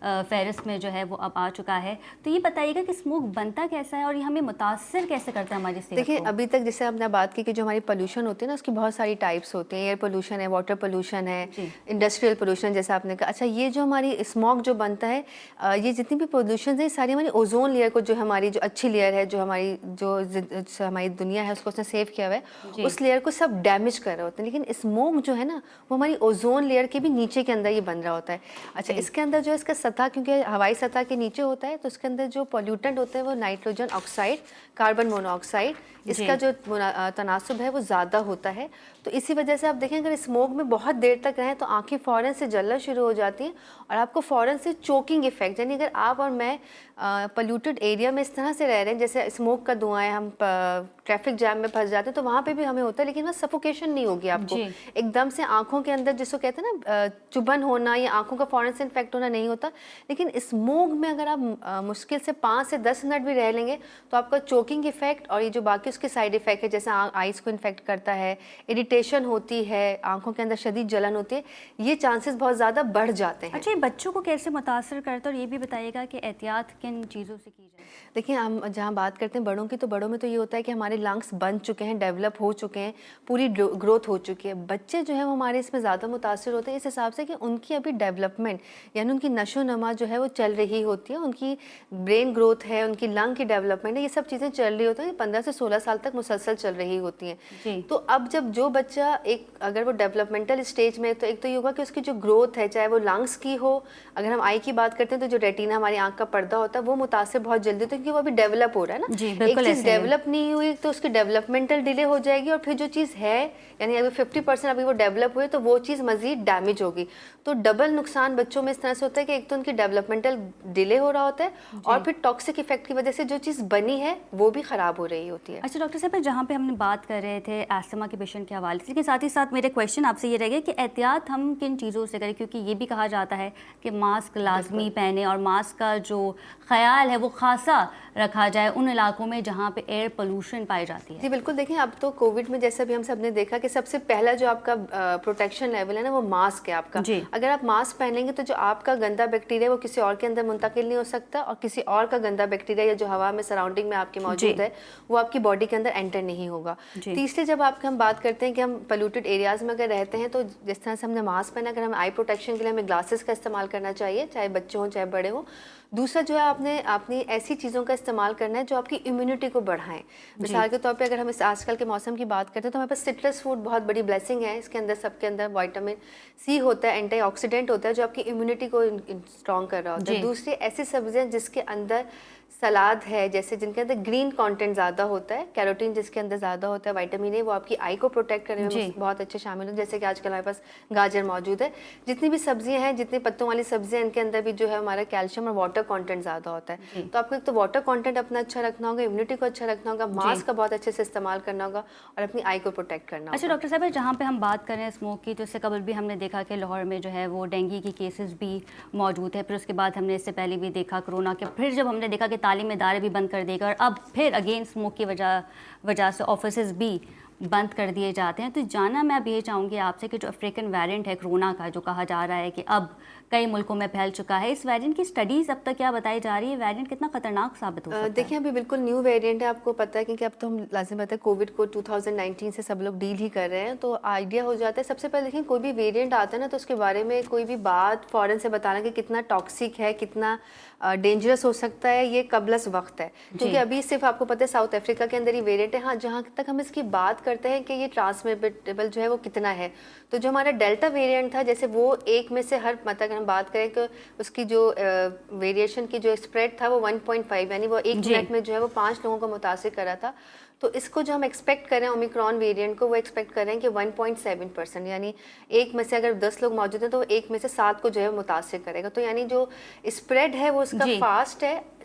فہرست میں جو ہے وہ اب آ چکا ہے. تو یہ بتائیے گا کہ اسموک بنتا کیسا ہے اور یہ ہمیں متاثر کیسے کرتا ہے ہماری صحت کو؟ دیکھیں ابھی تک جیسے آپ نے بات کی کہ جو ہماری پولوشن ہوتی ہے نا اس کی بہت ساری ٹائپس ہوتے ہیں. ایئر پولوشن ہے, واٹر پولوشن ہے, انڈسٹریل پولوشن جیسا آپ نے کہا. اچھا یہ جو ہماری اسموک جو بنتا ہے یہ جتنی بھی پولوشن ہے ساری ہماری اوزون لیئر کو جو ہماری جو اچھی لیئر ہے جو ہماری دنیا ہے اس کو اس نے سیو کیا ہوا ہے اس لیئر کو سب ڈیمیج کر رہے ہوتے ہیں. لیکن اسموک جو ہے نا وہ ہماری اوزون لیئر کے بھی نیچے کے اندر یہ بن رہا ہوتا ہے. اچھا اس کے اندر جو اس کا سطح کیونکہ ہوائی سطح کے نیچے ہوتا ہے تو اس کے اندر جو پولیوٹنٹ ہوتے ہیں وہ نائٹروجن آکسائڈ, کاربن مونوآکسائڈ, اس کا جو تناسب ہے وہ زیادہ ہوتا ہے. تو اسی وجہ سے آپ دیکھیں اگر اسموک میں بہت دیر تک رہیں تو آنکھیں فوراً سے جلنا شروع ہو جاتی ہیں اور آپ کو فوراً سے چوکنگ ایفیکٹ, یعنی اگر آپ اور میں پولیوٹڈ ایریا میں اس طرح سے رہ رہے ہیں جیسے اسموک کا دھواں ہے, ہم ٹریفک جام میں پھنس جاتے ہیں تو وہاں پہ بھی ہمیں ہوتا ہے لیکن وہاں سفوکیشن نہیں ہوگی آپ کو. ایک دم سے آنکھوں کے اندر جس کو کہتے ہیں نا چبھن ہونا یا آنکھوں کا فوراً سے انفیکٹ ہونا نہیں ہوتا. لیکن اسموک میں اگر آپ مشکل سے 5 سے 10 منٹ بھی رہ لیں گے تو آپ کا چوکنگ ایفیکٹ اور یہ جو باقی اس کے سائڈ ایفیکٹ ہے جیسے آئیز کو انفیکٹ کرتا ہے, اریٹیشن ہوتی ہے, آنکھوں کے اندر شدید جلن ہوتی ہے, یہ چانسز بہت زیادہ بڑھ جاتے ہیں. اچھا یہ بچوں کو کیسے متاثر کرتا ہے اور یہ بھی بتائیے گا کہ احتیاط کن چیزوں سے کی جائے؟ دیکھیں ہم جہاں بات کرتے ہیں بڑوں کی تو بڑوں میں تو یہ ہوتا ہے کہ ہمارے لنگس بن چکے ہیں, ڈیولپ ہو چکے ہیں, پوری گروتھ ہو چکی ہے. بچے جو ہیں وہ ہمارے اس میں زیادہ متاثر ہوتے ہیں اس حساب سے کہ ان کی ابھی ڈیولپمنٹ یعنی ان کی نشو و نما جو ہے وہ چل رہی ہوتی ہے, ان کی برین گروتھ ہے, ان کی لنگ کی ڈیولپمنٹ ہے, یہ سب چیزیں چل رہی ہوتی ہیں 15 سے 16 سال تک مسلسل چل رہی ہوتی ہیں. تو اب جب جو بچہ ایک اگر وہ ڈیولپمنٹل اسٹیج میں تو ایک تو یہ ہوگا کہ اس کی جو گروتھ ہے چاہے وہ لنگس کی ہو, اگر ہم آئی کی بات کرتے ہیں تو جو ریٹینا ہماری آنکھ کا پردہ ہوتا ہے وہ متاثر بہت جلدی ہوتا ہے کیونکہ وہ ابھی ڈیولپ ہو رہا ہے نا. ایک چیز ڈیولپ نہیں ہوئی تو اس کی ڈیولپمنٹل ڈیلے ہو جائے گی اور پھر جو چیز ہے یعنی اگر 50% ابھی وہ ڈیولپ ہوئے تو وہ چیز مزید ڈیمیج ہوگی. تو ڈبل نقصان بچوں میں اس طرح سے ہوتا ہے کہ ایک تو ان کی ڈیولپمنٹل ڈیلے ہو رہا ہوتا ہے اور پھر ٹاکسک ایفیکٹ کی وجہ سے جو چیز بنی ہے وہ بھی خراب ہو رہی ہوتی ہے. اچھا ڈاکٹر صاحب جہاں پہ ہم نے بات کر رہے تھے ایستھما کے پیشنٹ کے حوالے سے, لیکن ساتھ ہی ساتھ میرے کویشچن آپ سے یہ رہ گئے کہ احتیاط ہم کن چیزوں سے کریں, کیونکہ یہ بھی کہا جاتا ہے کہ ماسک لازمی پہنیں اور ماسک کا جو خیال ہے وہ خاصا رکھا جائے ان علاقوں میں جہاں پہ ایئر پولوشن پائی جاتی ہے. جی بالکل, دیکھیں اب تو کووڈ میں جیسا بھی ہم سب نے دیکھا کہ سب سے پہلا جو آپ کا پروٹیکشن لیول ہے نا وہ ماسک ہے آپ کا. اگر آپ ماسک پہنیں گے تو جو آپ کا گندا بیکٹیریا وہ کسی اور کے اندر منتقل نہیں ہو سکتا اور کسی اور کا گندا بیکٹیریا یا جو ہوا میں سراؤنڈنگ میں آپ کے موجود ہے وہ آپ کی باڈی کے اندر انٹر نہیں ہوگا. تیسرے جب ہم بات کرتے ہیں کہ ہم پولیوٹڈ ایریاز میں اگر رہتے ہیں تو جس طرح سے ہم نے ماسک پہنا, اگر ہم آئی پروٹیکشن کے لیے ہمیں گلاسز کا استعمال کرنا چاہیے چاہے بچے ہوں چاہے بڑے ہوں. دوسرا جو ہے آپ نے ایسی چیزوں کا استعمال کرنا ہے جو آپ کی امیونٹی کو بڑھائیں. مثال کے طور پہ اگر ہم آج کل کے موسم کی بات کرتے ہیں تو ہمارے پاس سٹرس فوڈ بہت بڑی بلیسنگ ہے. اس کے اندر سب کے اندر وائٹامن سی ہوتا ہے, اینٹی آکسیڈنٹ ہوتا ہے جو آپ کی امیونٹی کو اسٹرانگ کر رہا ہوتا ہے. دوسری ایسی سبزیاں جس کے اندر سلاد ہے جیسے جن کے اندر گرین کانٹینٹ زیادہ ہوتا ہے, کیروٹین جس کے اندر زیادہ ہوتا ہے, وائٹامن اے وہ آپ کی آئی کو پروٹیکٹ کرنے میں بہت اچھے شامل ہیں. جیسے کہ آج کل ہمارے پاس گاجر موجود ہے, جتنی بھی سبزیاں ہیں جتنے پتوں والی سبزیاں ان کے اندر بھی جو ہے ہمارا کیلشیم اور واٹر کانٹینٹ زیادہ ہوتا ہے. تو آپ کو ایک تو واٹر کانٹینٹ اپنا اچھا رکھنا ہوگا, امیونٹی کو اچھا رکھنا ہوگا, ماسک کا بہت اچھے سے استعمال کرنا ہوگا اور اپنی آئی کو پروٹیکٹ کرنا ہوگا. اچھا ڈاکٹر صاحب جہاں پہ ہم بات کریں اسموک کی تو اس سے قبل بھی ہم نے دیکھا کہ لاہور میں جو ہے وہ ڈینگی کی کیسز بھی موجود ہے, پھر اس کے بعد ہم نے اس سے پہلے بھی دیکھا کرونا کے, پھر جب ہم نے دیکھا کہ تعلیمی ادارے بھی بند کر دے گا اور اب پھر اگین اسموک کی وجہ سے آفیسز بھی بند کر دیے جاتے ہیں. تو جانا میں اب یہ چاہوں گی آپ سے کہ جو افریقن ویرینٹ ہے کرونا کا جو کہا جا رہا ہے کہ اب کئی ملکوں میں پھیل چکا ہے, اس ویرینٹ کی اسٹڈیز اب تک کیا بتائی جا رہی ہے, ویرینٹ کتنا خطرناک ثابت ہو سکتا ہے؟ دیکھیں ابھی بالکل نیو ویرینٹ ہے, آپ کو پتہ ہے کیونکہ اب تو ہم لازم بات ہے کووڈ کو 2019 سے سب لوگ ڈیل ہی کر رہے ہیں تو آئیڈیا ہو جاتا ہے. سب سے پہلے دیکھیں کوئی بھی ویرینٹ آتا ہے نا تو اس کے بارے میں کوئی بھی بات فوراً سے بتانا کہ کتنا ٹاکسک ہے, کتنا ڈینجرس ہو سکتا ہے, یہ قبل از وقت ہے. کیونکہ ابھی صرف آپ کو پتہ ہے ساؤتھ افریقہ کے اندر ہی ویرینٹ ہے. ہاں جہاں تک ہم اس کی بات کرتے ہیں کہ یہ ٹرانسمیٹیبل جو ہے وہ کتنا ہے, تو جو ہمارا ڈیلٹا ویرینٹ تھا جیسے وہ ایک میں سے ہر مطلب اگر ہم بات کریں کہ اس کی جو ویریشن کی جو اسپریڈ تھا وہ 1.5 یعنی وہ ایک منٹ میں جو ہے وہ 5 لوگوں کو متاثر کرا تھا. تو اس کو جو ہم ایکسپیکٹ کریں اومیکرون ویرینٹ کو وہ ایکسپیکٹ کریں کہ 1.7% یعنی ایک میں سے اگر 10 لوگ موجود ہیں تو ایک میں سے 7 کو جو ہے متاثر کرے گا. تو یعنی جو اسپریڈ ہے وہ اس کا فاسٹ ہے,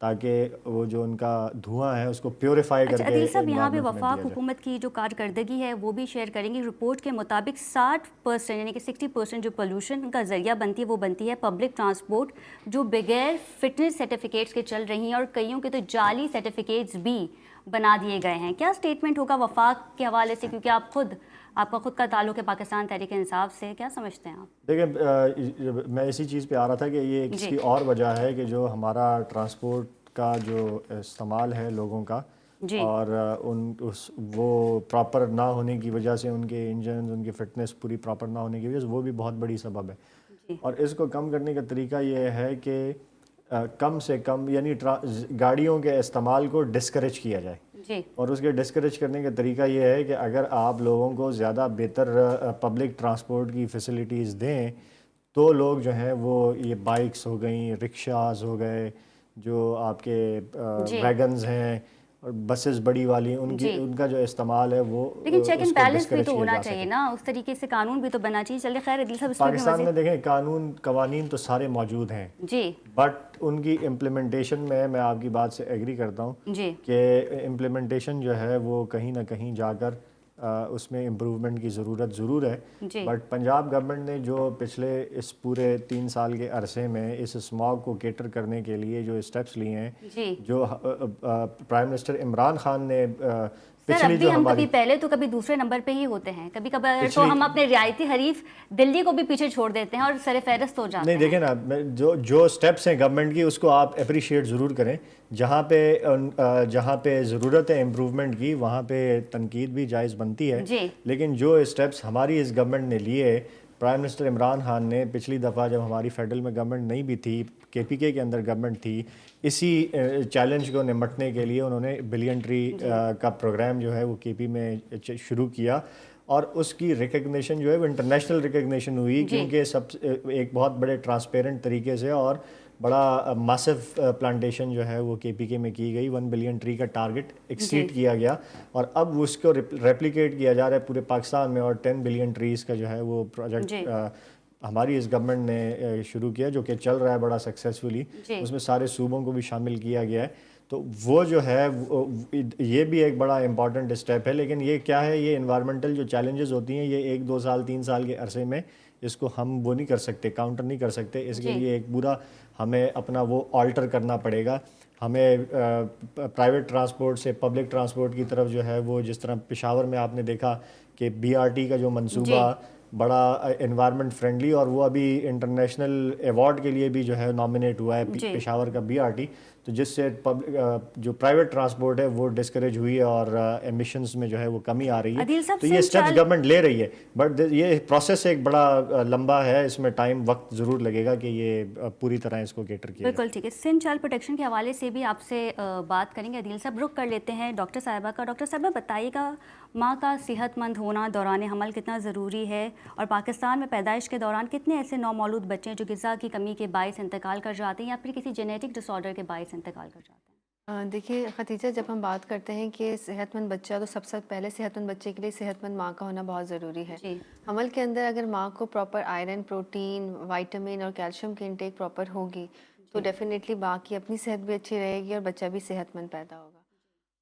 تاکہ وہ جو ان کا دھواں ہے اس کو پیوریفائی کر کے عدیل صاحب یہاں پہ environment میں وفاق دیا جائے۔ حکومت کی جو کارکردگی ہے وہ بھی شیئر کریں گے. رپورٹ کے مطابق 60% یعنی کہ 60% جو پولوشن کا ذریعہ بنتی ہے وہ بنتی ہے پبلک ٹرانسپورٹ جو بغیر فٹنس سرٹیفکیٹس کے چل رہی ہیں اور کئیوں کے تو جعلی سرٹیفکیٹس بھی بنا دیے گئے ہیں. کیا اسٹیٹمنٹ ہوگا وفاق کے حوالے سے، کیونکہ آپ کا خود کا تعلق ہے پاکستان تحریک انصاف سے، کیا سمجھتے ہیں آپ؟ دیکھیں میں اسی چیز پہ آ رہا تھا کہ یہ اس کی اور وجہ ہے کہ جو ہمارا ٹرانسپورٹ کا جو استعمال ہے لوگوں کا اور وہ پراپر نہ ہونے کی وجہ سے ان کے انجنز ان کی فٹنس پوری پراپر نہ ہونے کی وجہ سے وہ بھی بہت بڑی سبب ہے. اور اس کو کم کرنے کا طریقہ یہ ہے کہ کم سے کم یعنی گاڑیوں کے استعمال کو ڈسکریج کیا جائے. اور اس کے ڈسکریج کرنے کا طریقہ یہ ہے کہ اگر آپ لوگوں کو زیادہ بہتر پبلک ٹرانسپورٹ کی فیسلٹیز دیں تو لوگ جو ہیں وہ یہ بائکس ہو گئیں، رکشاز ہو گئے، جو آپ کے ویگنز ہیں اور بسز بڑی والی ان کا جو استعمال ہے وہ لیکن چیک اینڈ بیلنس بھی تو ہونا چاہیے نا، اس طریقے سے قانون بھی تو بننا چاہیے. چلیے خیر عدیل صاحب پاکستان میں دیکھیں قوانین تو سارے موجود ہیں بٹ ان کی امپلیمنٹیشن میں آپ کی بات سے ایگری کرتا ہوں کہ امپلیمنٹیشن جو ہے وہ کہیں نہ کہیں جا کر اس میں امپروومنٹ کی ضرورت ضرور ہے. بٹ پنجاب گورنمنٹ نے جو پچھلے اس پورے 3 سال کے عرصے میں اس اسماگ کو کیٹر کرنے کے لیے جو اسٹیپس لیے ہیں، جو پرائم منسٹر عمران خان نے سر اب بھی ہم کبھی پہلے تو کبھی دوسرے نمبر پہ ہی ہوتے ہیں، کبھی کبھار تو ہم اپنے رعایتی حریف دلی کو بھی پیچھے چھوڑ دیتے ہیں اور سر فہرست ہو جاتے ہیں. نہیں دیکھیں نا، جو اسٹیپس ہیں گورنمنٹ کی اس کو آپ اپریشیٹ ضرور کریں. جہاں پہ ضرورت ہے امپروومنٹ کی وہاں پہ تنقید بھی جائز بنتی ہے. لیکن جو اسٹیپس ہماری اس گورنمنٹ نے لیے، پرائم منسٹر عمران خان نے پچھلی دفعہ جب ہماری فیڈرل میں گورنمنٹ نہیں بھی تھی، KPK کے اندر گورنمنٹ تھی، اسی چیلنج کو نمٹنے کے لیے انہوں نے بلین ٹری کا پروگرام جو ہے وہ KP میں شروع کیا اور اس کی ریکگنیشن جو ہے وہ انٹرنیشنل ریکگنیشن ہوئی کیونکہ ایک بہت بڑے ٹرانسپیرنٹ طریقے سے اور بڑا ماسو پلانٹیشن جو ہے وہ KPK میں کی گئی. 1 بلین ٹری کا ٹارگٹ ایکسیڈ کیا گیا اور اب اس کو ریپلیکیٹ کیا جا رہا ہے پورے پاکستان میں اور 10 بلین ٹریز کا جو ہے وہ پروجیکٹ ہماری اس گورنمنٹ نے شروع کیا جو کہ چل رہا ہے بڑا سکسیسفلی. اس میں سارے صوبوں کو بھی شامل کیا گیا ہے. تو وہ جو ہے یہ بھی ایک بڑا امپورٹنٹ اسٹیپ ہے. لیکن یہ کیا ہے، یہ انوائرمنٹل جو چیلنجز ہوتی ہیں یہ 1 2 سال 3 سال کے عرصے میں اس کو ہم وہ نہیں کر سکتے، کاؤنٹر نہیں کر سکتے. اس کے لیے ایک پورا ہمیں اپنا وہ آلٹر کرنا پڑے گا. ہمیں پرائیویٹ ٹرانسپورٹ سے پبلک ٹرانسپورٹ کی طرف جو ہے وہ جس طرح پشاور میں آپ نے دیکھا کہ BRT کا جو منصوبہ بڑا انوائرمنٹ فرینڈلی اور وہ ابھی انٹرنیشنل ایوارڈ کے لیے بھی جو ہے نامنیٹ ہوا ہے پشاور کا BRT، تو جس سے جو پرائیویٹ ٹرانسپورٹ ہے وہ ڈسکریج ہوئی ہے اور ایمیشنز میں جو ہے وہ کمی آ رہی ہے. تو یہ اسٹیپس گورنمنٹ لے رہی ہے بٹ یہ پروسیس ایک بڑا لمبا ہے، اس میں ٹائم وقت ضرور لگے گا کہ یہ پوری طرح اس کو کیٹر کیا. بالکل ٹھیک ہے. سندھ چائلڈ پروٹیکشن کے حوالے سے بھی آپ سے بات کریں گے. عدیل صاحب رخ کر لیتے ہیں ڈاکٹر صاحبہ کا. ڈاکٹر صاحبہ بتائیے گا ماں کا صحت مند ہونا دوران حمل کتنا ضروری ہے اور پاکستان میں پیدائش کے دوران کتنے ایسے نومولود بچے ہیں جو غذا کی کمی کے باعث انتقال کر جاتے ہیں یا پھر کسی جینیٹک ڈس آرڈر کے باعث انتقال کر جاتے ہیں؟ دیکھیے ختیجہ، جب ہم بات کرتے ہیں کہ صحت مند بچہ تو سب سے پہلے صحت مند بچے کے لیے صحت مند ماں کا ہونا بہت ضروری ہے. حمل کے اندر اگر ماں کو پراپر آئرن، پروٹین، وائٹامن اور کیلشیم کی انٹیک پراپر ہوگی تو ڈیفینیٹلی ماں کی اپنی صحت بھی اچھی رہے گی اور بچہ بھی صحت مند پیدا ہوگا.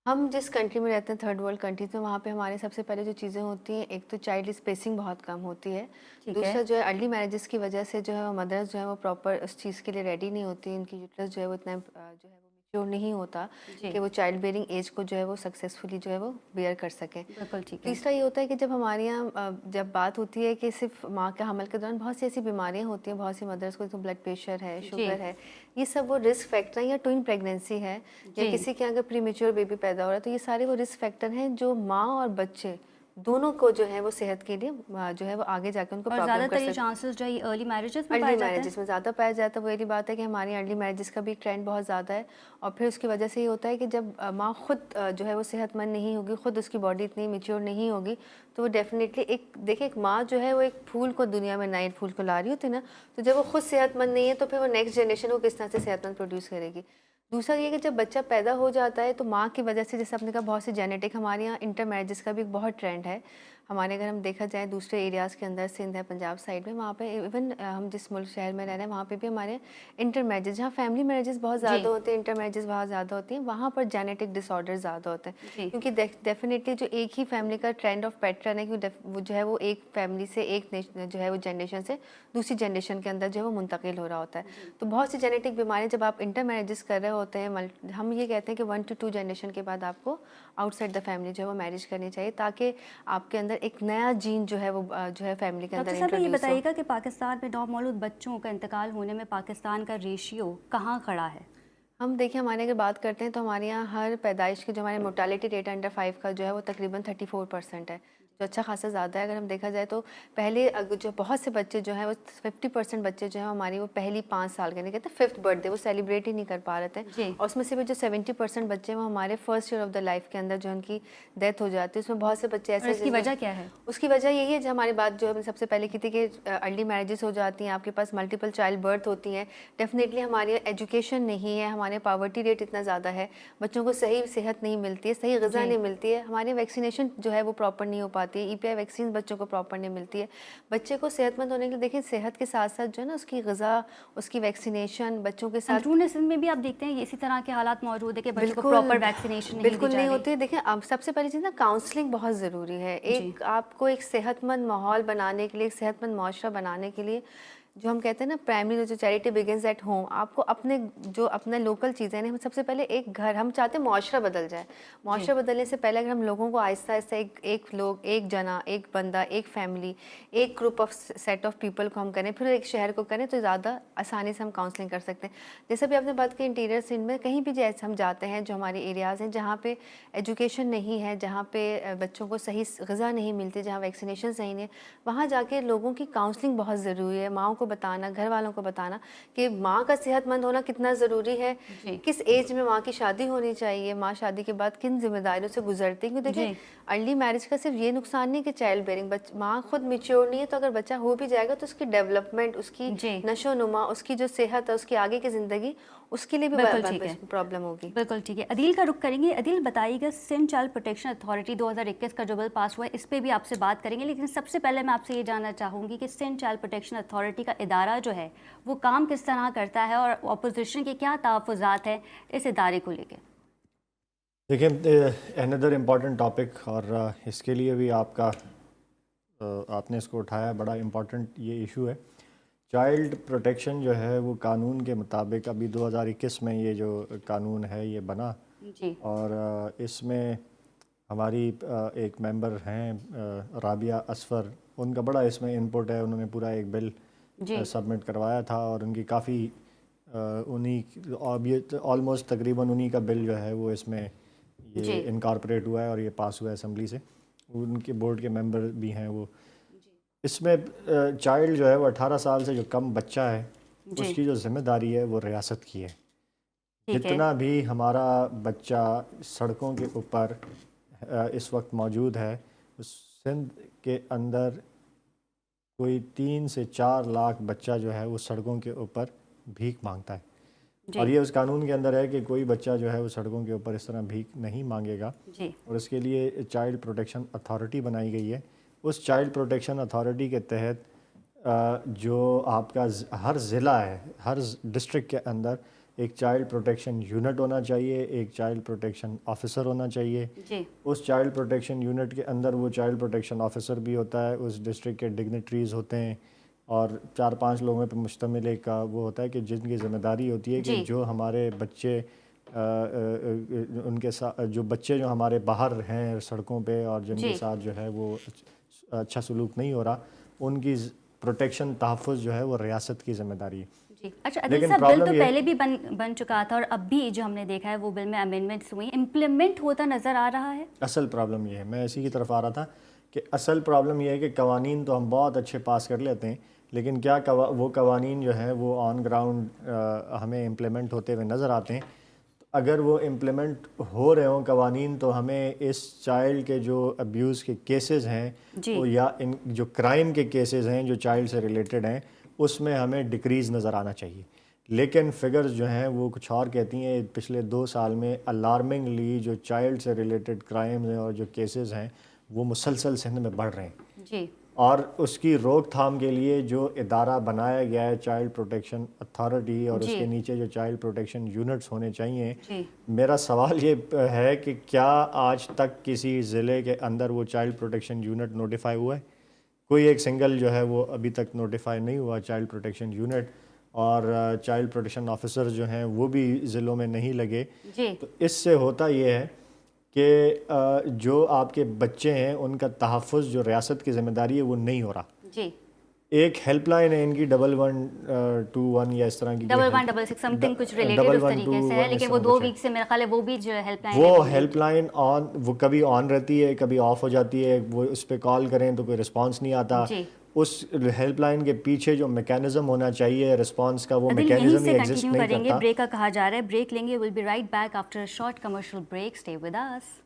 ہم جس کنٹری میں رہتے ہیں 3rd ورلڈ کنٹریز میں، وہاں پہ ہمارے سب سے پہلے جو چیزیں ہوتی ہیں، ایک تو چائلڈ اسپیسنگ بہت کم ہوتی ہے. دوسرا جو ہے ارلی میرجز کی وجہ سے جو ہے مدرز جو ہے وہ پراپر اس چیز کے لیے ریڈی نہیں ہوتی، ان کی یوٹرس جو ہے وہ اتنا جو ہے وہ میچور نہیں ہوتا کہ وہ چائلڈ بیئرنگ ایج کو جو ہے وہ سکسیزفلی جو ہے وہ بیئر کر سکیں. تیسرا یہ ہوتا ہے کہ جب ہمارے یہاں جب بات ہوتی ہے کہ صرف ماں کے حمل کے دوران بہت سی ایسی بیماریاں ہوتی ہیں، بہت سی مدرس کو بلڈ پریشر ہے، شوگر ہے، یہ سب وہ رسک فیکٹر ہیں، یا ٹوئن پریگنینسی ہے یا کسی کے اگر پری میچور بیبی پیدا ہو رہا ہے، تو یہ سارے وہ رسک فیکٹر ہیں جو ماں اور بچے دونوں کو جو ہے وہ صحت کے لیے جو ہے وہ آگے جا کے ان کو پرابلم کر سکتے ہیں. چانسز جو ہے ارلی میرجز میں زیادہ پایا جاتا ہے. وہ یہی بات ہے کہ ہماری ارلی میرجز کا بھی ٹرینڈ بہت زیادہ ہے اور پھر اس کی وجہ سے یہ ہوتا ہے کہ جب ماں خود جو ہے وہ صحت مند نہیں ہوگی، خود اس کی باڈی اتنی میچور نہیں ہوگی، تو وہ ڈیفینیٹلی ایک ماں جو ہے وہ ایک پھول کو دنیا میں نئے پھول کو لا رہی ہوتی ہے نا، تو جب وہ خود صحت مند نہیں ہے تو پھر وہ نیکسٹ جنریشن کو کس طرح سے صحت مند پروڈیوس کرے گی. دوسرا یہ کہ جب بچہ پیدا ہو جاتا ہے تو ماں کی وجہ سے، جیسے آپ نے کہا بہت سی جینیٹک، ہمارے یہاں انٹر میرجز کا بھی ایک بہت ٹرینڈ ہے. ہمارے اگر ہم دیکھا جائے دوسرے ایریاز کے اندر، سندھ ہے، پنجاب سائڈ میں، وہاں پہ ایون ہم جس ملک شہر میں رہ رہے ہیں وہاں پہ بھی ہمارے انٹر میرجز، جہاں فیملی میرجز بہت زیادہ ہوتے ہیں، انٹر میرجز بہت زیادہ ہوتی ہیں، وہاں پر جینیٹک ڈس آرڈر زیادہ ہوتے ہیں، کیونکہ ڈیفینیٹلی جو ایک ہی فیملی کا ٹرینڈ آف پیٹرن ہے کہ وہ جو ہے وہ ایک فیملی سے ایک جو ہے وہ جنریشن سے دوسری جنریشن کے اندر جو ہے وہ منتقل ہو رہا ہوتا ہے. تو بہت سی جینیٹک بیماریاں جب آپ انٹر میرجز کر رہے ہوتے ہیں، ہم یہ کہتے ہیں کہ 1 to 2 جنریشن کے بعد آپ کو آؤٹ سائڈ دا فیملی جو ہے وہ میرج کرنی چاہیے، تاکہ آپ کے اندر ایک نیا جین جو ہے وہ جو ہے فیملی کے اندر ڈاکٹر صاحب یہ انٹروڈیوس ہو. بتائیے گا کہ پاکستان میں نومولود بچوں کا انتقال ہونے میں پاکستان کا ریشیو کہاں کھڑا ہے؟ ہم دیکھیں ہمارے اگر بات کرتے ہیں تو ہمارے یہاں ہر پیدائش کے جو ہمارے موٹیلٹی ریٹ انڈر 5 کا جو ہے وہ تقریباً 34% ہے، جو اچھا خاصا زیادہ ہے. اگر ہم دیکھا جائے تو پہلے جو بہت سے بچے جو ہیں وہ 50% بچے جو ہیں ہماری وہ پہلی 5 سال کے نہیں کہتے 5th برتھ ڈے وہ سیلیبریٹ ہی نہیں کر پا رہے تھے، اور اس میں سے بھی جو 70% بچے ہیں وہ ہمارے first year of the life کے اندر جو ان کی ڈیتھ ہو جاتی ہے. اس میں بہت سے بچے ایسے اس کی وجہ کیا ہے؟ اس کی وجہ یہی ہے جو ہماری بات جو ہم نے سب سے پہلے کی تھی کہ ارلی میرجز ہو جاتی ہیں، آپ کے پاس ملٹیپل چائلڈ برتھ ہوتی ہیں، ڈیفینیٹلی ہماری ایجوکیشن نہیں ہے، ہمارے پاورٹی ریٹ اتنا زیادہ ہے، بچوں کو صحیح صحت نہیں ملتی ہے، صحیح غذا نہیں ملتی ہے، ہماری ویکسینیشن جو ہے وہ پراپر نہیں ہو پاتی ہے، EPI ویکسین بچوں کو پراپر نہیں ملتی ہے. بچے کو صحت مند ہونے کے لیے دیکھیں صحت کے ساتھ ساتھ جو ہے نا اس کی غذا، اس کی ویکسینیشن بچوں کے ساتھ اندرون سندھ میں بھی آپ دیکھتے ہیں اسی طرح کے حالات موجود ہے کہ بچوں کو پراپر ویکسینیشن نہیں دی بالکل جا نہیں رہی. ہوتی ہے. دیکھیں اب سب سے پہلی چیز نا کاؤنسلنگ بہت ضروری ہے. ایک آپ کو ایک صحت مند ماحول بنانے کے لیے، ایک صحت مند معاشرہ بنانے کے لیے، جو ہم کہتے ہیں نا پرائمری جو چیریٹی بگنز ایٹ ہوم، آپ کو اپنے جو اپنے لوکل چیزیں ہیں، سب سے پہلے ایک گھر، ہم چاہتے ہیں معاشرہ بدل جائے. معاشرہ بدلنے سے پہلے اگر ہم لوگوں کو آہستہ آہستہ ایک لوگ، ایک جنا، ایک بندہ، ایک فیملی، ایک group of set of people کو ہم کریں، پھر ایک شہر کو کریں تو زیادہ آسانی سے ہم کاؤنسلنگ کر سکتے ہیں. جیسے بھی آپ نے بات کی انٹیریئر سندھ میں کہیں بھی جیسے ہم جاتے ہیں، جو ہمارے ایریاز ہیں جہاں پہ ایجوکیشن نہیں ہے، جہاں پہ بچوں کو صحیح غذا نہیں ملتی، جہاں ویکسینیشن صحیح نہیں ہے، وہاں جا کے لوگوں کی کاؤنسلنگ بہت ضروری ہے. ماؤں کو بتانا، گھر والوں کو بتانا کہ ماں کا صحت مند ہونا کتنا ضروری ہے، کس ایج میں ماں کی شادی ہونی چاہیے، ماں شادی کے بعد کن ذمہ داریوں سے گزرتی ہے. کیونکہ دیکھیں ارلی میرج کا صرف یہ نقصان نہیں کہ چائلڈ بیئرنگ، ماں خود میچیور نہیں ہے تو اگر بچہ ہو بھی جائے گا تو اس کی ڈیولپمنٹ، اس کی نشو و نما، اس کی جو صحت ہے، اس کی آگے کی زندگی، اس کے لیے بھی پرابلم ہوگی. بالکل ٹھیک ہے. عدیل کا رخ کریں گے. عدیل بتائیے گا سندھ چائلڈ پروٹیکشن اتھارٹی 2021 کا جو بل پاس ہوا ہے اس پہ بھی آپ سے بات کریں گے، لیکن سب سے پہلے میں آپ سے یہ جاننا چاہوں گی کہ سندھ چائلڈ پروٹیکشن اتھارٹی کا ادارہ جو ہے وہ کام کس طرح کرتا ہے اور اپوزیشن کے کیا تحفظات ہیں اس ادارے کو لے کے؟ دیکھیں اندر امپورٹنٹ ٹاپک، اور اس کے لیے بھی آپ نے اس کو اٹھایا، بڑا امپورٹنٹ یہ ایشو ہے. چائلڈ پروٹیکشن جو ہے وہ قانون کے مطابق ابھی 2021 میں یہ جو قانون ہے یہ بنا، اور اس میں ہماری ایک ممبر ہیں رابعہ اصفر، ان کا بڑا اس میں انپٹ ہے. انہوں نے پورا ایک بل سبمٹ کروایا تھا، اور ان کی کافی آلموسٹ تقریباً انہی کا بل جو ہے وہ اس میں یہ انکارپوریٹ ہوا ہے اور یہ پاس ہوا ہے اسمبلی سے. ان کے بورڈ کے ممبر بھی ہیں وہ. اس میں چائلڈ جو ہے وہ 18 سال سے جو کم بچہ ہے اس کی جو ذمہ داری ہے وہ ریاست کی ہے. جتنا بھی ہمارا بچہ سڑکوں کے اوپر اس وقت موجود ہے، سندھ کے اندر کوئی 3 سے 4 لاکھ بچہ جو ہے وہ سڑکوں کے اوپر بھیک مانگتا ہے. اور یہ اس قانون کے اندر ہے کہ کوئی بچہ جو ہے وہ سڑکوں کے اوپر اس طرح بھیک نہیں مانگے گا. اور اس کے لیے چائلڈ پروٹیکشن اتھارٹی بنائی گئی ہے. اس چائلڈ پروٹیکشن اتھارٹی کے تحت جو آپ کا ہر ضلع ہے، ہر ڈسٹرکٹ کے اندر ایک چائلڈ پروٹیکشن یونٹ ہونا چاہیے، ایک چائلڈ پروٹیکشن آفیسر ہونا چاہیے. اس چائلڈ پروٹیکشن یونٹ کے اندر وہ چائلڈ پروٹیکشن آفیسر بھی ہوتا ہے، اس ڈسٹرکٹ کے ڈگنیٹریز ہوتے ہیں، اور 4-5 لوگوں پہ مشتمل ایک وہ ہوتا ہے کہ جن کی ذمہ داری ہوتی ہے کہ جو ہمارے بچے ان کے ساتھ جو بچے جو ہمارے باہر ہیں سڑکوں پہ اور جن کے ساتھ جو ہے وہ اچھا سلوک نہیں ہو رہا، ان کی پروٹیکشن، تحفظ جو ہے وہ ریاست کی ذمہ داری ہے. اچھا عدیل صاحب، بل تو پہلے بھی بن چکا تھا اور اب بھی جو ہم نے دیکھا ہے وہ بل میں امینڈمنٹس ہوئی، امپلیمنٹ ہوتا نظر آ رہا ہے. اصل پرابلم یہ ہے، میں اسی کی طرف آ رہا تھا کہ اصل پرابلم یہ ہے کہ قوانین تو ہم بہت اچھے پاس کر لیتے ہیں، لیکن کیا وہ قوانین جو ہیں وہ آن گراؤنڈ ہمیں امپلیمنٹ ہوتے ہوئے نظر آتے ہیں. اگر وہ امپلیمنٹ ہو رہے ہوں قوانین تو ہمیں اس چائلڈ کے جو ابیوز کے کیسز ہیں یا ان جو کرائم کے کیسز ہیں جو چائلڈ سے ریلیٹڈ ہیں اس میں ہمیں ڈکریز نظر آنا چاہیے. لیکن فگرز جو ہیں وہ کچھ اور کہتی ہیں. پچھلے 2 سال میں الارمنگلی جو چائلڈ سے ریلیٹڈ کرائمز ہیں اور جو کیسز ہیں وہ مسلسل سندھ میں بڑھ رہے ہیں جی اور اس کی روک تھام کے لیے جو ادارہ بنایا گیا ہے چائلڈ پروٹیکشن اتھارٹی اور اس کے نیچے جو چائلڈ پروٹیکشن یونٹس ہونے چاہیے، میرا سوال یہ ہے کہ کیا آج تک کسی ضلع کے اندر وہ چائلڈ پروٹیکشن یونٹ نوٹیفائی ہوا ہے؟ کوئی ایک سنگل جو ہے وہ ابھی تک نوٹیفائی نہیں ہوا چائلڈ پروٹیکشن یونٹ، اور چائلڈ پروٹیکشن آفیسر جو ہیں وہ بھی ضلعوں میں نہیں لگے. تو اس سے ہوتا یہ ہے کہ جو آپ کے بچے ہیں ان کا تحفظ جو ریاست کی ذمہ داری ہے وہ نہیں ہو رہا. جی ایک ہیلپ لائن ہے ان کی 1121 یا اس طرح کی 1166 سم تھنگ کچھ ریلیٹڈ اس طریقے سے ہے، لیکن وہ 2 ویک سے میرا خیال ہے وہ بھی جو ہیلپ لائن وہ ہیلپ لائن وہ کبھی آن رہتی ہے کبھی آف ہو جاتی ہے. وہ اس پہ کال کریں تو کوئی رسپانس نہیں آتا. اس ہیلپ لائن کے پیچھے جو میکینزم ہونا چاہیے رسپانس کا وہ میکینزم ہی ایگزسٹ نہیں کریں گے. کرتا. بریک کا کہا جا رہا ہے، بریک لیں گے. Will be right back after short commercial break. Stay with us.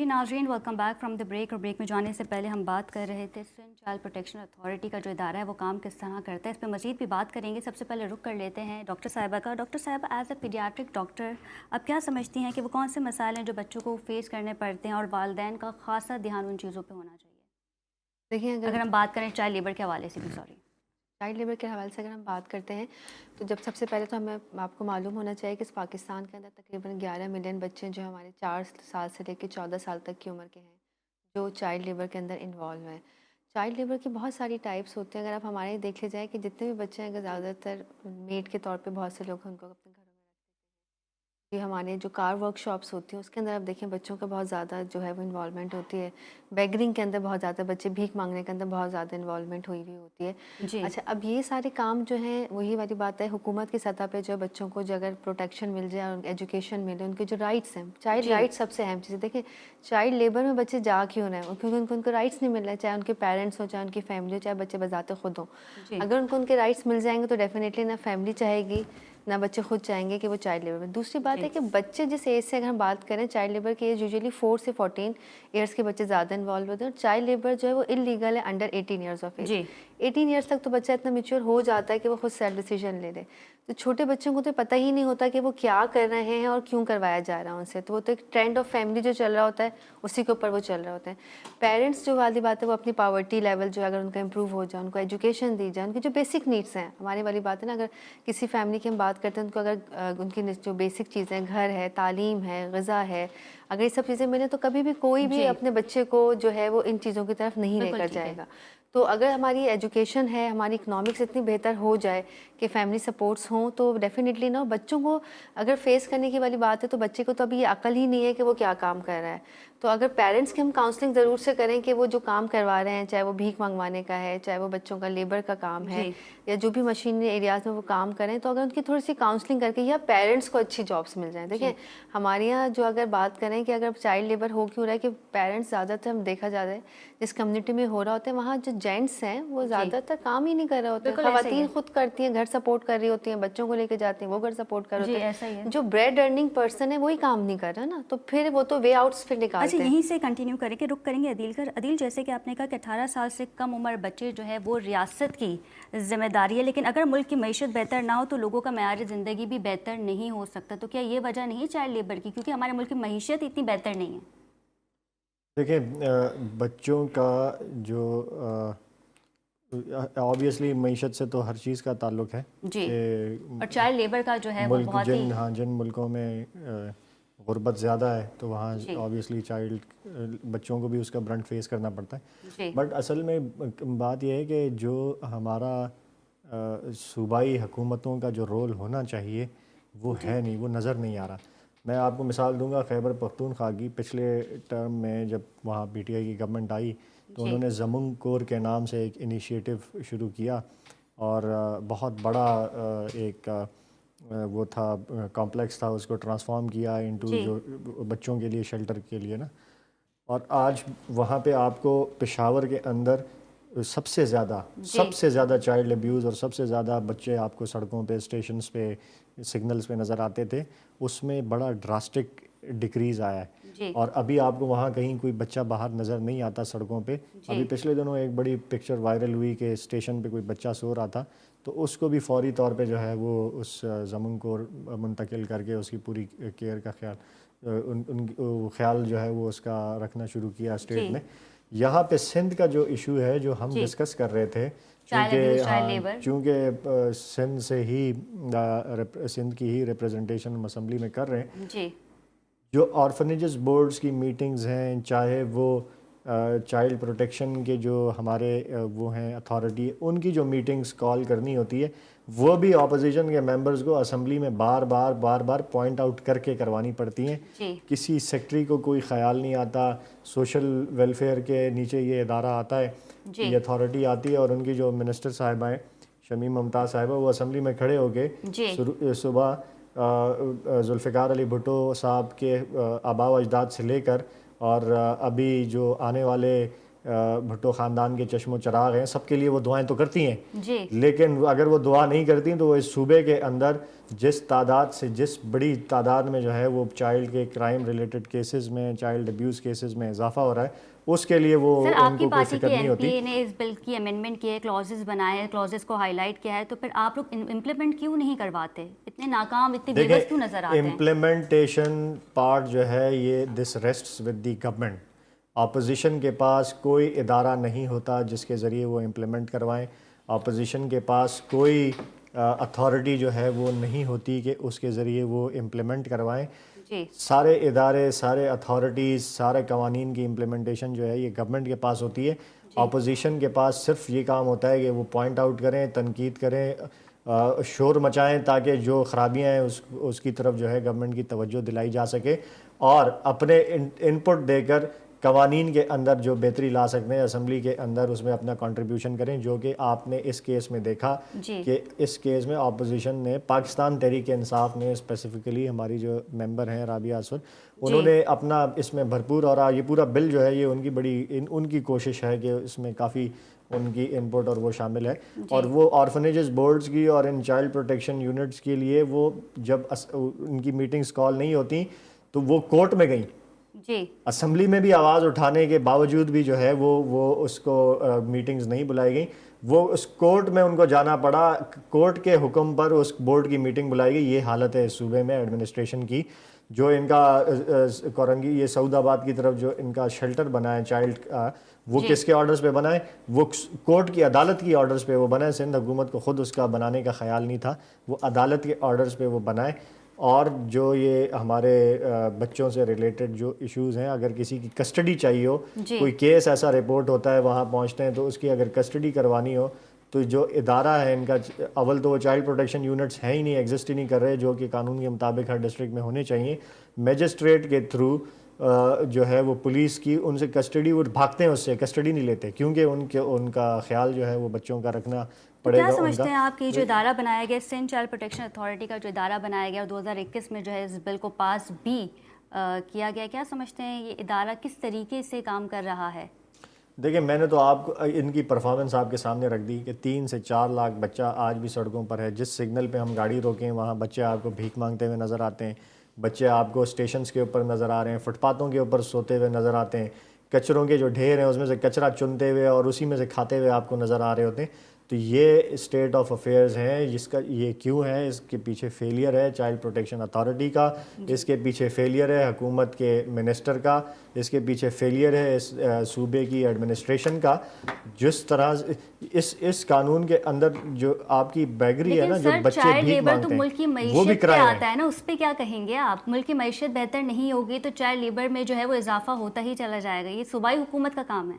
ناظرین welcome back from the break. اور بریک میں جانے سے پہلے ہم بات کر رہے تھے سندھ چائلڈ پروٹیکشن اتھارٹی کا جو ادارہ ہے وہ کام کس طرح کرتا ہے، اس پہ مزید بھی بات کریں گے. سب سے پہلے رک کر لیتے ہیں ڈاکٹر صاحبہ کا. ڈاکٹر صاحب، ایز اے پیڈیاٹرک ڈاکٹر آپ کیا سمجھتی ہیں کہ وہ کون سے مسائل ہیں جو بچوں کو فیس کرنے پڑتے ہیں اور والدین کا خاصا دھیان ان چیزوں پہ ہونا چاہیے؟ دیکھیں اگر ہم بات کریں چائلڈ لیبر کے حوالے سے بھی، چائلڈ لیبر کے حوالے سے اگر ہم بات کرتے ہیں تو جب سب سے پہلے تو ہمیں آپ کو معلوم ہونا چاہیے کہ پاکستان کے اندر تقریباً 11 ملین بچے جو ہمارے 4 سال سے لے کے 14 سال تک کی عمر کے ہیں جو چائلڈ لیبر کے اندر انوالو ہیں. چائلڈ لیبر کی بہت ساری ٹائپس ہوتے ہیں. اگر آپ ہمارے دیکھ لے جائیں کہ جتنے بھی بچے ہیں اگر زیادہ تر میڈ کے طور پہ بہت سے لوگ ان کو اپنے گھروں میں یہ ہمارے جو کار ورک شاپس ہوتی ہیں اس کے اندر آپ دیکھیں بچوں کا بہت زیادہ جو ہے وہ انوالومنٹ ہوتی ہے. بیگرنگ کے اندر بہت زیادہ بچے بھیک مانگنے کے اندر بہت زیادہ انوالومنٹ ہوئی ہوتی ہے. اچھا، اب یہ سارے کام جو ہیں وہی والی بات ہے حکومت کی سطح پہ جو بچوں کو جو اگر پروٹیکشن مل جائے اور ایجوکیشن ملے، ان کے جو رائٹس ہیں، چائلڈ رائٹس سب سے اہم چیز ہے. دیکھیں چائلڈ لیبر میں بچے جا کیوں رہے ہیں؟ کیونکہ ان کو رائٹس نہیں مل رہے، چاہے ان کے پیرنٹس ہوں، چاہے ان کی فیملی ہو، چاہے بچے بذات خود ہوں. اگر ان کو ان کے رائٹس مل جائیں گے تو ڈیفینیٹلی نہ فیملی چاہے گی نہ بچے خود چاہیں گے کہ وہ چائلڈ لیبر میں. دوسری بات ہے کہ بچے جس ایج سے اگر ہم بات کریں چائلڈ لیبر کی ایج یوزلی 4 سے 14 ایئرس کے بچے زیادہ انوالو ہوتے ہیں. اور چائلڈ لیبر جو ہے وہ انلیگل ہے under 18 years of age. 18 years تک تو بچہ اتنا میچور ہو جاتا ہے کہ وہ خود سیلف ڈیسیژن لے لے. تو چھوٹے بچوں کو تو پتہ ہی نہیں ہوتا کہ وہ کیا کر رہے ہیں اور کیوں کروایا جا رہا ہے ان سے. تو وہ تو ایک ٹرینڈ آف فیملی جو چل رہا ہوتا ہے اسی کے اوپر وہ چل رہے ہوتے ہیں. پیرنٹس جو والی بات ہے وہ اپنی پاورٹی لیول جو اگر ان کا امپروو ہو جائے، ان کو ایجوکیشن دی جائے، ان کی جو بیسک نیڈس ہیں، ہماری والی بات ہے نا، اگر کسی فیملی کی ہم بات کرتے ہیں ان کو اگر ان کی جو بیسک چیزیں گھر ہے، تعلیم ہے، غذا ہے، اگر یہ سب چیزیں ملیں تو کبھی بھی کوئی بھی اپنے بچے کو جو ہے وہ ان چیزوں کی طرف نہیں لے کر جائے گا. تو اگر ہماری ایجوکیشن ہے، ہماری اکنامکس اتنی بہتر ہو جائے کہ فیملی سپورٹس ہوں تو ڈیفینیٹلی نا بچوں کو اگر فیس کرنے کی والی بات ہے تو بچے کو تو ابھی یہ عقل ہی نہیں ہے کہ وہ کیا کام کر رہا ہے. تو اگر پیرنٹس کی ہم کاؤنسلنگ ضرور سے کریں کہ وہ جو کام کروا رہے ہیں، چاہے وہ بھیک منگوانے کا ہے، چاہے وہ بچوں کا لیبر کا کام ہے یا جو بھی مشینری ایریاز میں وہ کام کریں، تو اگر ان کی تھوڑی سی کاؤنسلنگ کر کے یا پیرنٹس کو اچھی جابس مل جائیں. دیکھیں ہمارے یہاں جو اگر بات کریں کہ اگر چائلڈ لیبر ہو کیوں رہا ہے کہ پیرنٹس زیادہ تر ہم دیکھا جاتا ہے جس کمیونٹی میں ہو رہا ہوتا ہے وہاں جو جینٹس ہیں وہ زیادہ تر کام ہی نہیں کر رہے ہوتے ہیں. خواتین خود کرتی ہیں، گھر سپورٹ کر رہی ہوتی ہیں، بچوں کو لے کے جاتی ہیں، وہ گھر سپورٹ کر رہے ہوتے ہیں. جو بریڈ ارننگ پرسن ہے وہی کام نہیں کر رہا نا، تو پھر وہ تو وے آؤٹس پھر نکالتے ہیں. اچھا، یہیں سے کنٹینیو کریں کہ رک کریں گے عدیل، جیسے کہ آپ نے کہا کہ 18 سال سے کم عمر بچے جو ہے وہ ریاست کی ذمہ داری ہے، لیکن اگر ملک کی معیشت بہتر نہ ہو تو لوگوں کا معیار زندگی بھی بہتر نہیں ہو سکتا. تو کیا یہ وجہ نہیں چائلڈ لیبر کی کیونکہ ہمارے ملک کی معیشت اتنی بہتر نہیں ہے؟ دیکھیں بچوں کا جو آبویسلی معیشت سے تو ہر چیز کا تعلق ہے جی، اور چائلڈ لیبر کا جو ہے وہ بہت ہی جن ملکوں میں غربت زیادہ ہے تو وہاں آبویسلی بچوں کو بھی اس کا برنٹ فیس کرنا پڑتا ہے. بٹ اصل میں بات یہ ہے کہ جو ہمارا صوبائی حکومتوں کا جو رول ہونا چاہیے وہ ہے نہیں، وہ نظر نہیں آ رہا. میں آپ کو مثال دوں گا خیبر پختونخوا کی. پچھلے ٹرم میں جب وہاں پی ٹی آئی کی گورنمنٹ آئی تو انہوں نے زمنگ کور کے نام سے ایک انیشیٹو شروع کیا اور بہت بڑا ایک وہ تھا کمپلیکس تھا، اس کو ٹرانسفارم کیا انٹو جو بچوں کے لیے شیلٹر کے لیے نا. اور آج وہاں پہ آپ کو پشاور کے اندر سب سے زیادہ چائلڈ ابیوز اور سب سے زیادہ بچے آپ کو سڑکوں پہ، اسٹیشنز پہ، سگنلز پہ نظر آتے تھے. اس میں بڑا ڈراسٹک ڈکریز آیا ہے. اور ابھی آپ کو وہاں کہیں کوئی بچہ باہر نظر نہیں آتا سڑکوں پہ. ابھی پچھلے دنوں ایک بڑی پکچر وائرل ہوئی کہ اسٹیشن پہ کوئی بچہ سو رہا تھا، تو اس کو بھی فوری طور پہ جو ہے وہ اس ضمن کو منتقل کر کے اس کی پوری کیئر کا خیال جو ہے وہ اس کا رکھنا شروع کیا اسٹیٹ میں. یہاں پہ سندھ کا جو ایشو ہے جو ہم ڈسکس کر رہے تھے، چونکہ سندھ سے ہی سندھ کی ہی ریپریزنٹیشن ہم اسمبلی میں کر رہے ہیں، جو آرفنیجز بورڈز کی میٹنگز ہیں، چاہے وہ چائلڈ پروٹیکشن کے جو ہمارے وہ ہیں اتھارٹی، ان کی جو میٹنگز کال کرنی ہوتی ہے وہ بھی اپوزیشن کے ممبرز کو اسمبلی میں بار بار پوائنٹ آؤٹ کر کے کروانی پڑتی ہیں. کسی سیکٹری کو کوئی خیال نہیں آتا. سوشل ویلفیئر کے نیچے یہ ادارہ آتا ہے، یہ اتھارٹی آتی ہے، اور ان کی جو منسٹر صاحبہ ہیں شمیم ممتاز صاحبہ، وہ اسمبلی میں کھڑے ہو کے صبح ذوالفقار علی بھٹو صاحب کے آباء و اجداد سے لے کر اور ابھی جو آنے والے بھٹو خاندان کے چشم و چراغ ہیں، سب کے لیے وہ دعائیں تو کرتی ہیں، لیکن اگر وہ دعا نہیں کرتی تو وہ اس صوبے کے اندر جس بڑی تعداد میں جو ہے وہ چائلڈ کے کرائم ریلیٹڈ کیسز میں، چائلڈ ابیوز کیسز میں اضافہ ہو رہا ہے، اس کے لیے وہ ان کو کوئی فکر نہیں ہوتی. سر، آپ کی پارٹی کے ایم پی نے اس بل کی امینڈمنٹ کی ہے، کلازز بنائے ہیں، کلازز کو ہائی لائٹ کیا ہے، تو پھر آپ لوگ امپلیمنٹ کیوں نہیں کرواتے؟ اتنے ناکام، اتنے بے بس کیوں نظر آتے ہیں؟ امپلیمنٹیشن پارٹ جو ہے یہ this rests with the government. Opposition کے پاس کوئی ادارہ نہیں ہوتا جس کے ذریعے وہ امپلیمنٹ کروائیں. اپوزیشن کے پاس کوئی اتھارٹی جو ہے وہ نہیں ہوتی کہ اس کے ذریعے وہ امپلیمنٹ کروائیں. سارے ادارے، سارے اتھارٹیز، سارے قوانین کی امپلیمنٹیشن جو ہے یہ گورنمنٹ کے پاس ہوتی ہے. اپوزیشن کے پاس صرف یہ کام ہوتا ہے کہ وہ پوائنٹ آؤٹ کریں، تنقید کریں، شور مچائیں تاکہ جو خرابیاں ہیں اس کی طرف جو ہے گورنمنٹ کی توجہ دلائی جا سکے، اور اپنے انپٹ دے کر قوانین کے اندر جو بہتری لا سکتے ہیں اسمبلی کے اندر اس میں اپنا کنٹریبیوشن کریں. جو کہ آپ نے اس کیس میں دیکھا کہ اس کیس میں اپوزیشن نے، پاکستان تحریک انصاف نے اسپیسیفکلی، ہماری جو ممبر ہیں رابعہ اسود، انہوں نے اپنا اس میں بھرپور، اور یہ پورا بل جو ہے یہ ان کی بڑی ان کی کوشش ہے کہ اس میں کافی ان کی انپٹ اور وہ شامل ہے. اور وہ آرفنیجز بورڈز کی اور ان چائلڈ پروٹیکشن یونٹس کے لیے وہ جب ان کی میٹنگز کال نہیں ہوتی تو وہ کورٹ میں گئیں. اسمبلی میں بھی آواز اٹھانے کے باوجود بھی جو ہے وہ اس کو میٹنگز نہیں بلائی گئیں. وہ اس کورٹ میں ان کو جانا پڑا، کورٹ کے حکم پر اس بورڈ کی میٹنگ بلائی گئی. یہ حالت ہے اس صوبے میں ایڈمنسٹریشن کی. جو ان کا کورنگی، یہ سعود آباد کی طرف جو ان کا شیلٹر بنا ہے چائلڈ کا، وہ کس کے آرڈرز پہ بنا ہے؟ وہ کورٹ کی، عدالت کی آرڈرز پہ وہ بنا ہے. سندھ حکومت کو خود اس کا بنانے کا خیال نہیں تھا، وہ عدالت کے آرڈرز پہ وہ بنائے. اور جو یہ ہمارے بچوں سے ریلیٹڈ جو ایشوز ہیں، اگر کسی کی کسٹڈی چاہیے ہو، کوئی کیس ایسا رپورٹ ہوتا ہے وہاں پہنچتے ہیں، تو اس کی اگر کسٹڈی کروانی ہو تو جو ادارہ ہے ان کا، اول تو وہ چائلڈ پروٹیکشن یونٹس ہیں ہی نہیں، ایگزسٹ ہی نہیں کر رہے، جو کہ قانون کے مطابق ہر ڈسٹرکٹ میں ہونے چاہیے. میجسٹریٹ کے تھرو جو ہے وہ پولیس کی ان سے کسٹڈی، وہ بھاگتے ہیں، اس سے کسٹڈی نہیں لیتے، کیونکہ ان کا خیال جو ہے وہ بچوں کا رکھنا پڑے گا. کیا سمجھتے ہیں آپ کہ جو ادارہ بنایا گیا، سندھ چائلڈ پروٹیکشن اتھارٹی کا جو ادارہ بنایا گیا اور 2021 میں جو ہے اس بل کو پاس بھی کیا گیا، کیا سمجھتے ہیں یہ ادارہ کس طریقے سے کام کر رہا ہے؟ دیکھیں، میں نے تو آپ کو ان کی پرفارمنس آپ کے سامنے رکھ دی کہ 3 سے 4 لاکھ بچہ آج بھی سڑکوں پر ہے. جس سگنل پہ ہم گاڑی روکیں وہاں بچے آپ کو بھیک مانگتے ہوئے نظر آتے ہیں، بچے آپ کو اسٹیشنز کے اوپر نظر آ رہے ہیں، فٹ پاتھوں کے اوپر سوتے ہوئے نظر آتے ہیں، کچروں کے جو ڈھیر ہیں اس میں سے کچرا چنتے ہوئے اور اسی میں سے کھاتے ہوئے آپ کو نظر آ رہے ہوتے ہیں. تو یہ اسٹیٹ آف افیئرز ہیں. جس کا یہ کیوں ہے، اس کے پیچھے فیلئر ہے چائلڈ پروٹیکشن اتھارٹی کا، اس کے پیچھے فیلئر ہے حکومت کے منسٹر کا، اس کے پیچھے فیلئر ہے اس صوبے کی ایڈمنسٹریشن کا. جس طرح اس قانون کے اندر جو آپ کی بیگری ہے نا، جو بچے بھیک مانگتے ہیں، وہ بھی کرائم آتا ہے نا، اس پہ کیا کہیں گے آپ؟ ملک کی معیشت بہتر نہیں ہوگی تو چائلڈ لیبر میں جو ہے وہ اضافہ ہوتا ہی چلا جائے گا. یہ صوبائی حکومت کا کام ہے.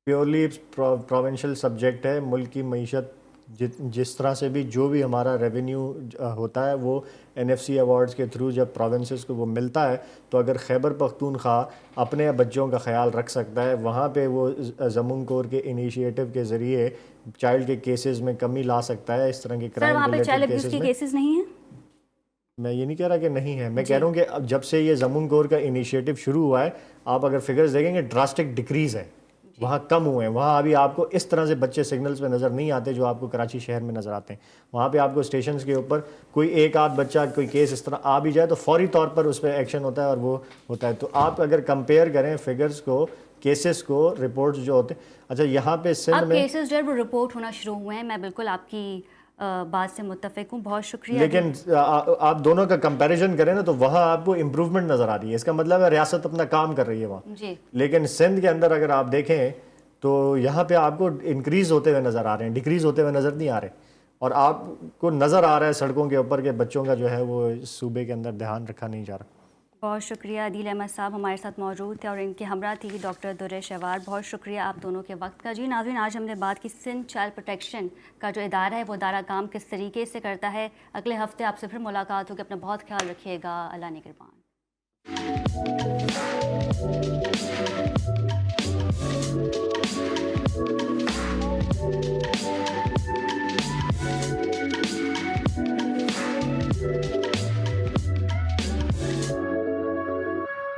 پیورلی پروونشل سبجیکٹ ہے. ملک کی معیشت جس طرح سے بھی جو بھی ہمارا ریونیو ہوتا ہے وہ NFC ایوارڈز کے تھرو جب پروونسز کو وہ ملتا ہے، تو اگر خیبر پختونخوا اپنے بچوں کا خیال رکھ سکتا ہے، وہاں پہ وہ ضمن کور کے انیشیٹو کے ذریعے چائلڈ کے کیسز میں کمی لا سکتا ہے. اس طرح کے کرائم ریلیٹڈ کیسز میں کیسز نہیں ہیں. میں یہ نہیں کہہ رہا کہ نہیں ہے, میں کہہ رہا ہوں کہ اب جب سے یہ زمون کور کا انیشیٹو شروع ہوا ہے, آپ اگر فگرز دیکھیں گے ڈراسٹک ڈکریز ہے, وہاں کم ہوئے ہیں. وہاں ابھی آپ کو اس طرح سے بچے سگنلز پہ نظر نہیں آتے جو آپ کو کراچی شہر میں نظر آتے ہیں. وہاں پہ آپ کو اسٹیشنز کے اوپر کوئی ایک آدھ بچہ کوئی کیس اس طرح آ بھی جائے تو فوری طور پر اس پہ ایکشن ہوتا ہے اور وہ ہوتا ہے. تو آپ اگر کمپیئر کریں فگرز کو, کیسز کو, رپورٹس جو ہوتے ہیں, اچھا یہاں پہ سندھ اب میں کیسز جو ہے وہ رپورٹ ہونا شروع ہوئے ہیں, میں بالکل آپ کی بات سے متفق ہوں, بہت شکریہ. لیکن آپ دونوں کا کمپیریزن کریں نا تو وہاں آپ کو امپروومنٹ نظر آ رہی ہے, اس کا مطلب ہے ریاست اپنا کام کر رہی ہے وہاں. جی لیکن سندھ کے اندر اگر آپ دیکھیں تو یہاں پہ آپ کو انکریز ہوتے ہوئے نظر آ رہے ہیں, ڈیکریز ہوتے ہوئے نظر نہیں آ رہے. اور آپ کو نظر آ رہا ہے سڑکوں کے اوپر کہ بچوں کا جو ہے وہ صوبے کے اندر دھیان رکھا نہیں جا رہا. بہت شکریہ. عدیل احمد صاحب ہمارے ساتھ موجود تھے اور ان کے ہمراہ تھی ڈاکٹر درِ شہوار. بہت شکریہ آپ دونوں کے وقت کا. جی ناظرین, آج ہم نے بات کی سندھ چائلڈ پروٹیکشن کا جو ادارہ ہے وہ ادارہ کام کس طریقے سے کرتا ہے. اگلے ہفتے آپ سے پھر ملاقات ہوگی. اپنا بہت خیال رکھیے گا. اللہ نگہبان.